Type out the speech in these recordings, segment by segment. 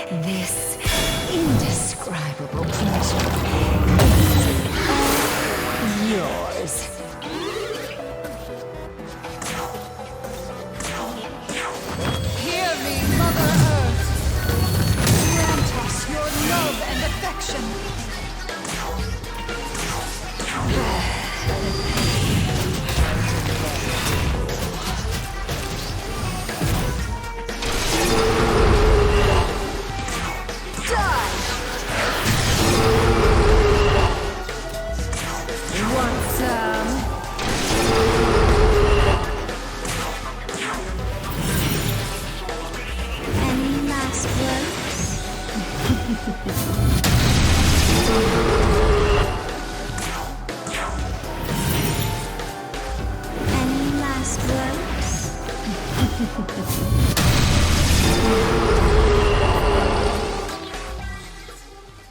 This indescribable pleasure is yours. Hear me, Mother Earth. Grant us your love and affection.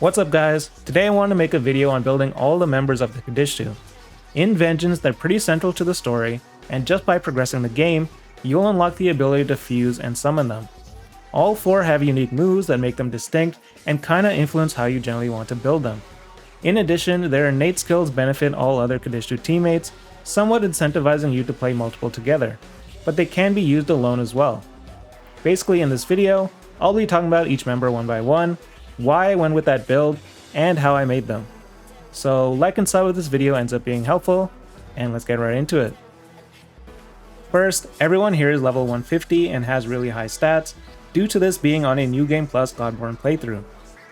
What's up guys, today I want to make a video on building all the members of the Qadištu. In Vengeance, they're pretty central to the story, and just by progressing the game, you'll unlock the ability to fuse and summon them. All 4 have unique moves that make them distinct and kinda influence how you generally want to build them. In addition, their innate skills benefit all other Qadištu teammates, somewhat incentivizing you to play multiple together, but they can be used alone as well. Basically in this video, I'll be talking about each member one by one, why I went with that build, and how I made them. So like and sub if this video ends up being helpful, and let's get right into it. First, everyone here is level 150 and has really high stats, due to this being on a New Game Plus Godborn playthrough.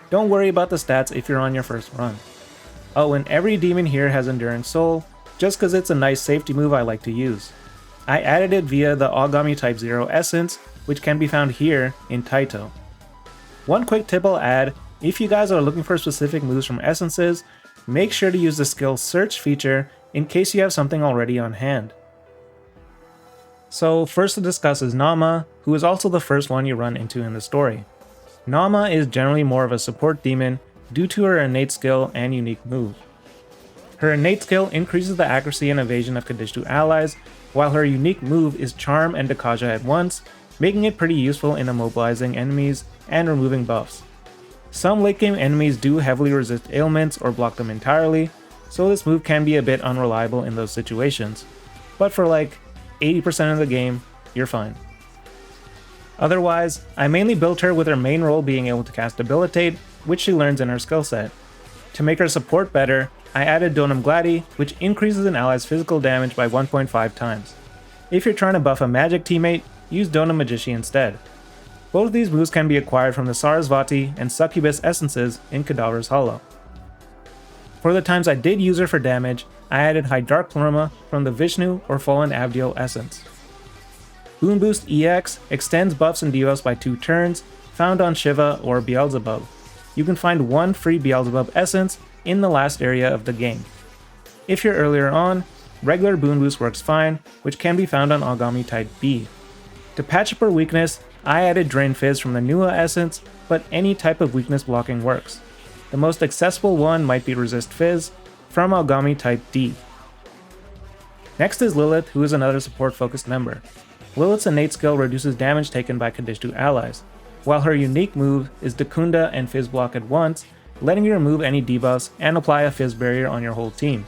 Don't worry about the stats if you're on your first run. Oh, and every demon here has Enduring Soul, just cause it's a nice safety move I like to use. I added it via the Agami Type 0 Essence, which can be found here in Taito. One quick tip I'll add, if you guys are looking for specific moves from essences, make sure to use the skill search feature in case you have something already on hand. So first to discuss is Naamah, who is also the first one you run into in the story. Naamah is generally more of a support demon due to her innate skill and unique move. Her innate skill increases the accuracy and evasion of Qadištu allies, while her unique move is Charm and Dekaja at once, making it pretty useful in immobilizing enemies and removing buffs. Some late game enemies do heavily resist ailments or block them entirely, so this move can be a bit unreliable in those situations, but for like 80% of the game, you're fine. Otherwise, I mainly built her with her main role being able to cast Debilitate, which she learns in her skill set. To make her support better, I added Donum Gladi, which increases an ally's physical damage by 1.5 times. If you're trying to buff a magic teammate, use Donum Magician instead. Both of these moves can be acquired from the Sarasvati and Succubus essences in Cadaver's Hollow. For the times I did use her for damage, I added High Dark Plurima from the Vishnu or Fallen Abdiel essence. Boon Boost EX extends buffs and debuffs by 2 turns, found on Shiva or Beelzebub. You can find 1 free Beelzebub essence in the last area of the game. If you're earlier on, regular Boon Boost works fine, which can be found on Agami Type B. To patch up her weakness, I added Drain Fizz from the Nua essence, but any type of weakness blocking works. The most accessible one might be Resist Fizz from Agami Type D. Next is Lilith, who is another support focused member. Lilith's innate skill reduces damage taken by Qadištu allies, while her unique move is Dekunda and Fizz block at once, letting you remove any debuffs and apply a Fizz barrier on your whole team.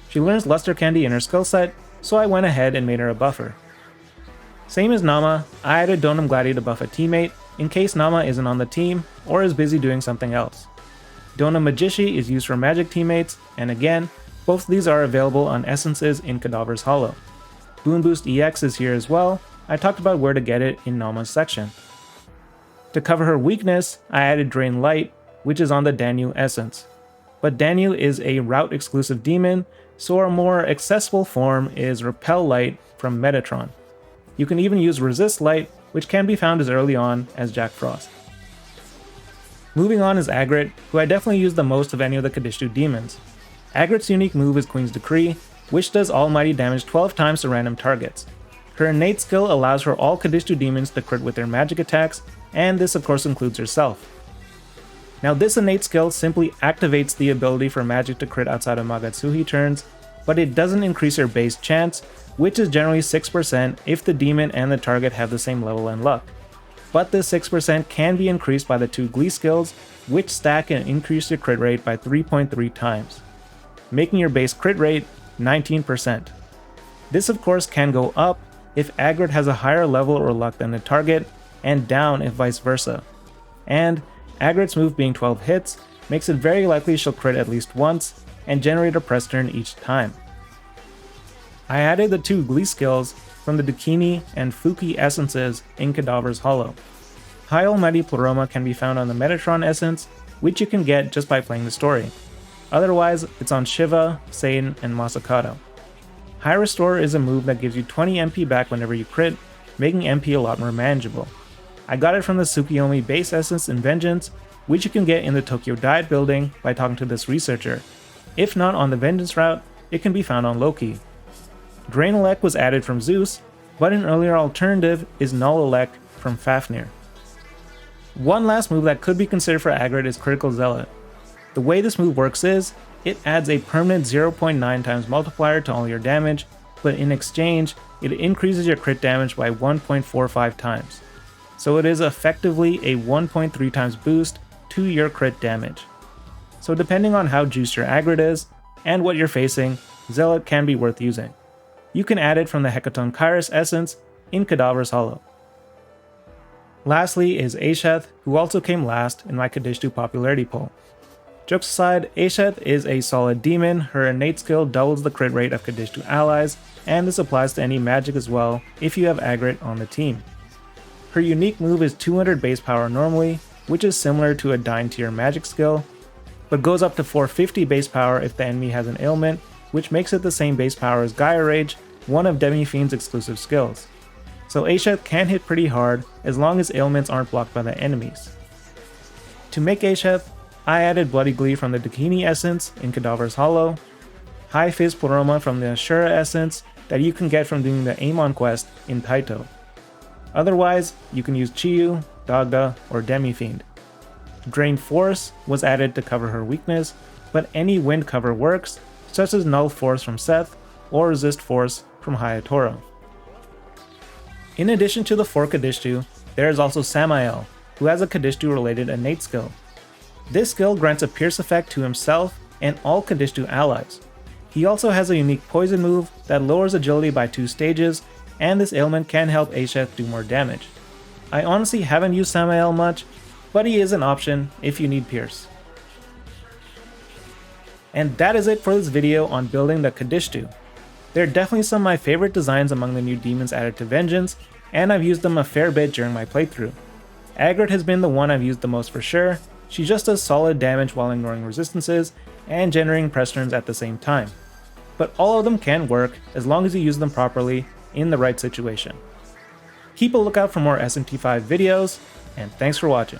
She learns Luster Candy in her skill set, so I went ahead and made her a buffer. Same as Naamah, I added Donum Gladi to buff a teammate in case Naamah isn't on the team or is busy doing something else. Donum Magician is used for magic teammates, and again, both of these are available on essences in Cadaver's Hollow. Boon Boost EX is here as well. I talked about where to get it in Naamah's section. To cover her weakness, I added Drain Light, which is on the Danu essence. But Danu is a route exclusive demon, so our more accessible form is Repel Light from Metatron. You can even use Resist Light, which can be found as early on as Jack Frost. Moving on is Agrat, who I definitely use the most of any of the Qadištu demons. Agrat's unique move is Queen's Decree, which does almighty damage 12 times to random targets. Her innate skill allows for all Qadištu demons to crit with their magic attacks, and this of course includes herself. Now this innate skill simply activates the ability for magic to crit outside of Magatsuhi turns, but it doesn't increase her base chance, which is generally 6% if the demon and the target have the same level and luck. but this 6% can be increased by the 2 Glee skills, which stack and increase your crit rate by 3.3 times, making your base crit rate 19%. This of course can go up if Agrat has a higher level or luck than the target, and down if vice versa. And Agrat's move being 12 hits makes it very likely she'll crit at least once and generate a press turn each time. I added the 2 Glee skills from the Dakini and Fuki essences in Cadaver's Hollow. High Almighty Pleroma can be found on the Metatron essence, which you can get just by playing the story. Otherwise, it's on Shiva, Satan, and Masakado. High Restore is a move that gives you 20 MP back whenever you crit, making MP a lot more manageable. I got it from the Tsukiyomi base essence in Vengeance, which you can get in the Tokyo Diet building by talking to this researcher. If not on the Vengeance route, it can be found on Loki. Drain Elect was added from Zeus, but an earlier alternative is Null Elect from Fafnir. One last move that could be considered for Agrat is Critical Zealot. The way this move works is, it adds a permanent 0.9 times multiplier to all your damage, but in exchange, it increases your crit damage by 1.45 times. So it is effectively a 1.3 times boost to your crit damage. So depending on how juiced your Agrat is, and what you're facing, Zealot can be worth using. You can add it from the Hecaton Kairos essence in Cadaver's Hollow. Lastly is Eisheth, who also came last in my Qadistu popularity poll. Jokes aside, Eisheth is a solid demon, her innate skill doubles the crit rate of Qadistu allies, and this applies to any magic as well if you have Agrat on the team. Her unique move is 200 base power normally, which is similar to a Dying tier magic skill, but goes up to 450 base power if the enemy has an ailment, which makes it the same base power as Gaia Rage, one of Demi-Fiend's exclusive skills. So Eisheth can hit pretty hard as long as ailments aren't blocked by the enemies. To make Eisheth, I added Bloody Glee from the Dakini essence in Cadaver's Hollow, High Fizz Pleroma from the Ashura essence that you can get from doing the Amon quest in Taito. Otherwise, you can use Chiyu, Dagda, or Demi-Fiend. Drain Force was added to cover her weakness, but any wind cover works, such as Null Force from Seth, or Resist Force from Hayatoro. In addition to the 4 Qadistu, there is also Samael, who has a Qadistu related innate skill. This skill grants a pierce effect to himself and all Qadistu allies. He also has a unique poison move that lowers agility by 2 stages, and this ailment can help Eisheth do more damage. I honestly haven't used Samael much, but he is an option if you need pierce. And that is it for this video on building the Qadistu. There are definitely some of my favorite designs among the new demons added to Vengeance, and I've used them a fair bit during my playthrough. Agrat has been the one I've used the most for sure. She just does solid damage while ignoring resistances and generating press turns at the same time. But all of them can work as long as you use them properly in the right situation. Keep a lookout for more SMTV videos, and thanks for watching.